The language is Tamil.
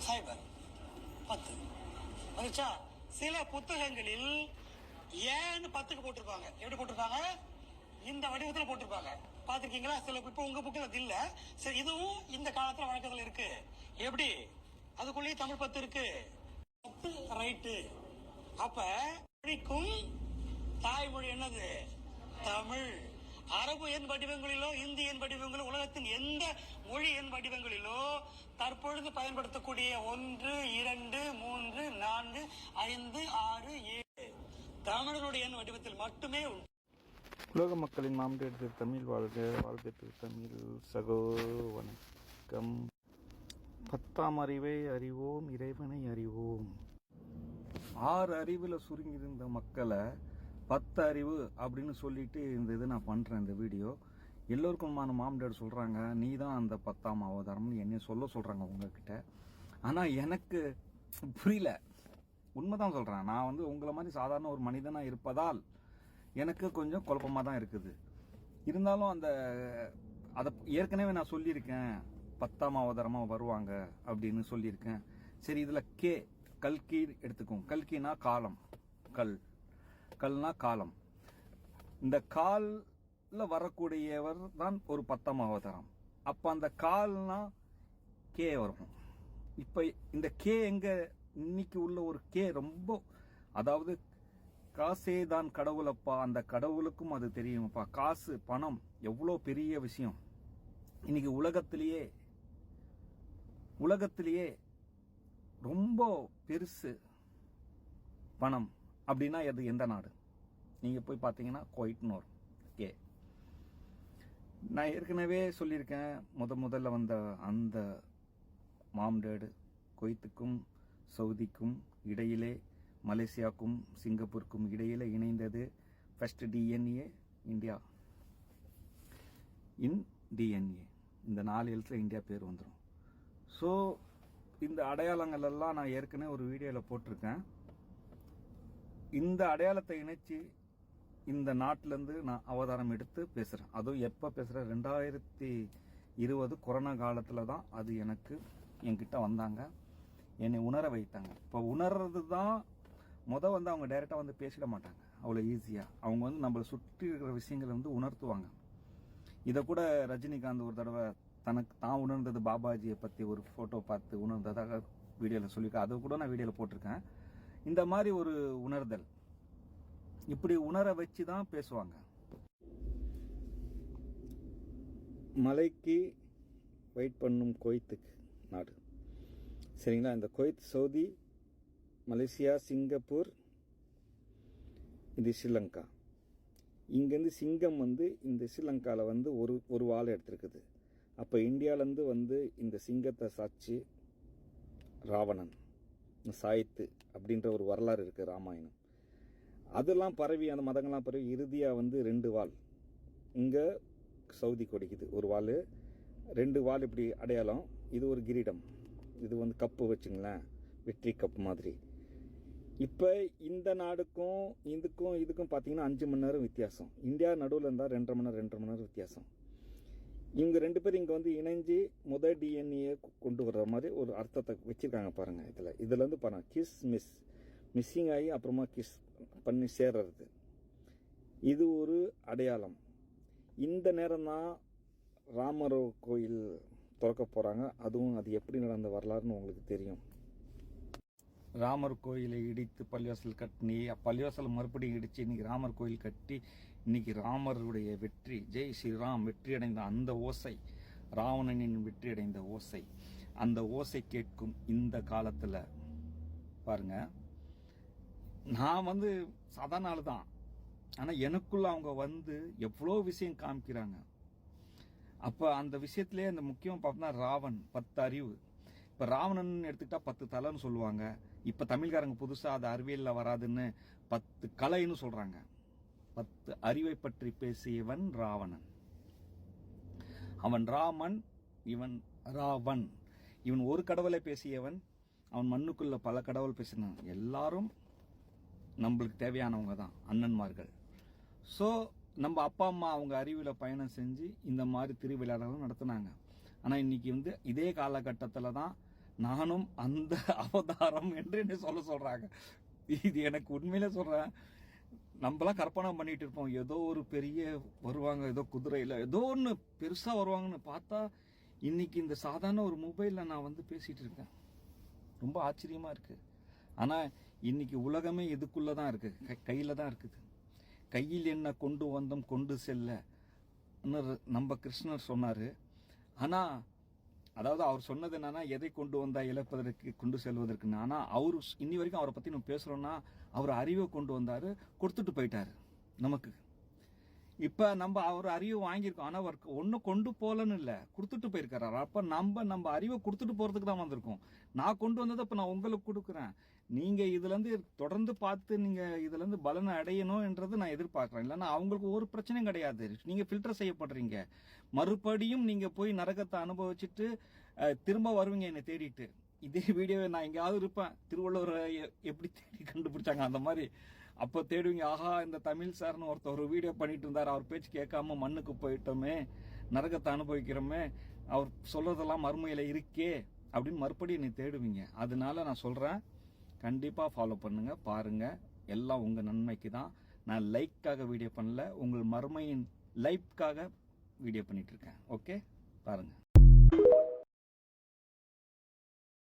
சைபர் 10 வந்துச்சா. சில புத்தகங்களில் ஏன்னு 10க்கு போட்டிருப்பாங்க. எப்படி போட்டிருப்பாங்க? இந்த வடிவத்தில் போட்டிருப்பாங்க. பாத்திருக்கீங்களா? சில இப்ப உங்க புக்கில் அது இல்ல. சரி, இதுவும் இந்த காலத்துல வழக்கத்துல இருக்கு. எப்படி? அதுக்குள்ளேயே தமிழ் 10 இருக்கு. 10 ரைட்டு. அப்ப மொழிக்கும் தாய்மொழி என்னது? தமிழ். அரபு எண் வடிவங்களிலோ இந்தி எண் வடிவங்களோ உலகத்தின் எந்த மொழி எண் வடிவங்களிலோ தற்பொழுது பயன்படுத்தக்கூடிய 1, 2, 3, 4, 5, 6, 7 தமிழனுடைய எண் வடிவத்தில் மட்டுமே உண்டு. உலக மக்களின் மாம்பெற்று தமிழ் வாழ்க, வாழ்கெற்று தமிழ் சகோ. வணக்கம். 10ஆம் அறிவை அறிவோம், இறைவனை அறிவோம். 6 அறிவில் சுருங்கியிருந்த மக்களை 10 அறிவு அப்படின்னு சொல்லிட்டு இந்த இது நான் பண்ணுறேன். இந்த வீடியோ எல்லோருக்குமான மாம்டேட் சொல்கிறாங்க, நீ தான் அந்த 10ஆம் அவதாரம்னு என்னை சொல்கிறாங்க உங்ககிட்ட. ஆனால் எனக்கு புரியல. உண்மைதான் சொல்கிறேன். நான் உங்களை மாதிரி சாதாரண ஒரு மனிதனாக இருப்பதால் எனக்கு கொஞ்சம் குழப்பமாக தான் இருக்குது. இருந்தாலும் அதை ஏற்கனவே நான் சொல்லியிருக்கேன், 10ஆம் அவதாரமாக வருவாங்க அப்படின்னு சொல்லியிருக்கேன். சரி, இதில் கல்கி எடுத்துக்கோங்க. கல்கினா காலம், கல்னா காலம். இந்த காலில் வரக்கூடியவர் தான் ஒரு 10ஆம் அவதாரம். அப்போ அந்த கால்னா வரும். இப்போ இந்த எங்க இன்னைக்கு உள்ள ஒரு ரொம்ப, அதாவது காசே தான் கடவுளப்பா, அந்த கடவுளுக்கும் அது தெரியுமப்பா. காசு பணம் எவ்வளோ பெரிய விஷயம். இன்னைக்கு உலகத்திலேயே ரொம்ப பெருசு பணம் அப்படின்னா அது எந்த நாடு? நீங்கள் போய் பார்த்தீங்கன்னா குவைட்னு வரும். நான் ஏற்கனவே சொல்லியிருக்கேன், முதல்ல வந்த அந்த மாம்டேடு குவைத்துக்கும் சவுதிக்கும் இடையிலே, மலேசியாவுக்கும் சிங்கப்பூருக்கும் இடையில இணைந்தது. First DNA India. டிஎன்ஏ இந்த 4 எழுத்துல இந்தியா பேர் வந்துடும். ஸோ இந்த அடையாளங்கள் எல்லாம் நான் ஏற்கனவே ஒரு வீடியோவில் போட்டிருக்கேன். இந்த அடையாளத்தை இணைச்சி இந்த நாட்டிலேருந்து நான் அவதாரம் எடுத்து பேசுகிறேன். அதுவும் எப்போ பேசுகிறேன்? 2020 கொரோனா காலத்தில் தான் அது என்கிட்ட வந்தாங்க, என்னை உணர வைத்தாங்க. இப்போ உணர்றது தான் அவங்க டைரெக்டாக பேசிட மாட்டாங்க அவ்வளோ ஈஸியாக. அவங்க நம்மளை சுற்றி இருக்கிற விஷயங்களை உணர்த்துவாங்க. இதை கூட ரஜினிகாந்த் ஒரு தடவை தான் உணர்ந்தது பாபாஜியை பற்றி ஒரு ஃபோட்டோ பார்த்து உணர்ந்ததாக வீடியோவில் சொல்லியிருக்கேன். அதை கூட நான் வீடியோவில் போட்டிருக்கேன். இந்த மாதிரி ஒரு உணர்தல், இப்படி உணர வச்சு தான் பேசுவாங்க. மலைக்கு வெயிட் பண்ணும் குவைத்துக்கு நாடு, சரிங்களா? இந்த குவைத், சவுதி, மலேசியா, சிங்கப்பூர், இது ஸ்ரீலங்கா. இங்கேருந்து சிங்கம் இந்த ஸ்ரீலங்காவில் ஒரு வாழை எடுத்திருக்குது. அப்போ இந்தியாவிலேருந்து இந்த சிங்கத்தை சாட்சி ராவணன் சாய்த்து அப்படின்ற ஒரு வரலாறு இருக்குது, ராமாயணம். அதெல்லாம் பரவி, அந்த மதங்கள்லாம் பரவி இறுதியாக 2 வாள் இங்கே சவுதி கொடிக்குது. ஒரு வாள், 2 வாள் இப்படி அடையாளம். இது ஒரு கிரீடம், இது கப்பு வச்சுங்களேன், வெற்றி கப்பு மாதிரி. இப்போ இந்த நாடுக்கும் இதுக்கும் பார்த்தீங்கன்னா 5 மணி நேரம் வித்தியாசம். இந்தியா நடுவில் இருந்தால் 2.5 மணி நேரம் வித்தியாசம். இவங்க 2 பேரும் இங்கே இணைஞ்சு முதல் டிஎன்ஏ கொண்டு வர்ற மாதிரி ஒரு அர்த்தத்தை வச்சுருக்காங்க பாருங்கள். இதில் பாருங்கள், மிஸ்ஸிங் ஆகி அப்புறமா கிஸ் பண்ணி சேர்றது. இது ஒரு அடையாளம். இந்த நேரம் தான் ராமர் கோயில் திறக்க போகிறாங்க. அது எப்படி நடந்த வரலாறுன்னு உங்களுக்கு தெரியும். ராமர் கோயிலை இடித்து பள்ளிவாசல் கட்டி, பள்ளிவாசல் மறுபடியும் இடித்து இன்னைக்கு ராமர் கோயில் கட்டி, இன்னைக்கு ராமருடைய வெற்றி, ஜெய் ஸ்ரீராம் வெற்றி அடைந்த அந்த ஓசை, ராவணனின் வெற்றி அடைந்த ஓசை, அந்த ஓசை கேட்கும் இந்த காலத்தில் பாருங்க, நான் சாதாரண ஆள் தான். ஆனால் எனக்குள்ள அவங்க எவ்வளோ விஷயம் காமிக்கிறாங்க. அப்போ அந்த விஷயத்திலே அந்த முக்கியம் பார்த்தோம்னா ராவன் 10 அறிவு. இப்போ ராவணன் எடுத்துக்கிட்டா 10 தலைன்னு சொல்லுவாங்க. இப்போ தமிழ்காரங்க புதுசாக அது அறிவியலில் வராதுன்னு 10 கலைன்னு சொல்கிறாங்க. 10 அறிவை பற்றி பேசியவன் ராவணன். அவன் ராமன், இவன் ராவன். இவன் ஒரு கடவுளை பேசியவன், அவன் மண்ணுக்குள்ள பல கடவுள் பேசினான். எல்லாரும் நம்மளுக்கு தேவையானவங்க தான், அண்ணன்மார்கள். ஸோ நம்ம அப்பா அம்மா அவங்க அறிவில் பயணம் செஞ்சு இந்த மாதிரி திருவிழாக்களும் நடத்தினாங்க. ஆனால் இன்னைக்கு இதே காலகட்டத்தில் தான் நானும் அந்த அவதாரம் என்று என்ன சொல்றாங்க. இது எனக்கு உண்மையில சொல்றேன். நம்மளாம் கற்பனை பண்ணிட்டு இருப்போம், ஏதோ ஒரு பெரிய வருவாங்க, ஏதோ குதிரையில ஏதோ ஒன்று பெருசா வருவாங்கன்னு பார்த்தா இன்னைக்கு இந்த சாதாரண ஒரு மொபைல்ல நான் வந்து பேசிட்டு இருக்கேன். ரொம்ப ஆச்சரியமா இருக்கு. ஆனா இன்னைக்கு உலகமே இதுக்குள்ளதான் இருக்கு, கையில தான் இருக்குது. கையில் என்ன கொண்டு வந்தோம் கொண்டு செல்ல நம்ம கிருஷ்ணர் சொன்னாரு. ஆனா அதாவது அவர் சொன்னது என்னன்னா, எதை கொண்டு வந்தா இழப்பதற்கு கொண்டு செல்வதற்குன்னு. ஆனா அவரு இன்னி வரைக்கும் அவரை பத்தி நம்ம பேசுறோம்னா, அவர் அறிவை கொண்டு வந்தாரு, கொடுத்துட்டு போயிட்டாரு நமக்கு. இப்ப நம்ம அவர் அறிவை வாங்கியிருக்கோம், ஆனா அவர் ஒன்னும் கொண்டு போலன்னு இல்ல, கொடுத்துட்டு போயிருக்காரு. அப்ப நம்ம அறிவை கொடுத்துட்டு போறதுக்கு தான் வந்திருக்கோம். நான் கொண்டு வந்ததை இப்ப நான் உங்களுக்கு கொடுக்குறேன். நீங்க இதுல இருந்து தொடர்ந்து பார்த்து நீங்க இதுல இருந்து பலனை அடையணும்ன்றது நான் எதிர்பார்க்கிறேன். இல்லைன்னா அவங்களுக்கு ஒரு பிரச்சனையும் கிடையாது. நீங்க ஃபில்டர் செய்யப்படுறீங்க, மறுபடியும் நீங்க போய் நரகத்தை அனுபவிச்சுட்டு திரும்ப வருவீங்க என்னை தேடிட்டு. இதே வீடியோவை நான் எங்கேயாவது இருப்பேன், திருவள்ளுவர் எப்படி தேடி கண்டுபிடிச்சாங்க அந்த மாதிரி. அப்போ தேடுவீங்க, ஆஹா இந்த தமிழ் சார்னு ஒருத்தர் ஒரு வீடியோ பண்ணிட்டு இருந்தார், அவர் பேச்சு கேட்காம மண்ணுக்கு போயிட்டோமே, நரகத்தை அனுபவிக்கிறோமே, அவர் சொல்றதெல்லாம் மறுமையில இருக்கே அப்படின்னு மறுபடியும் நீ தேடுவீங்க. அதனால நான் சொல்றேன், கண்டிப்பா ஃபாலோ பண்ணுங்க, பாருங்க, எல்லாம் உங்க நன்மைக்கு தான். நான் லைக்காக வீடியோ பண்ணல, உங்கள் மறுமையின் லைஃப்காக வீடியோ பண்ணிட்டு இருக்கேன். ஓகே, பாருங்க.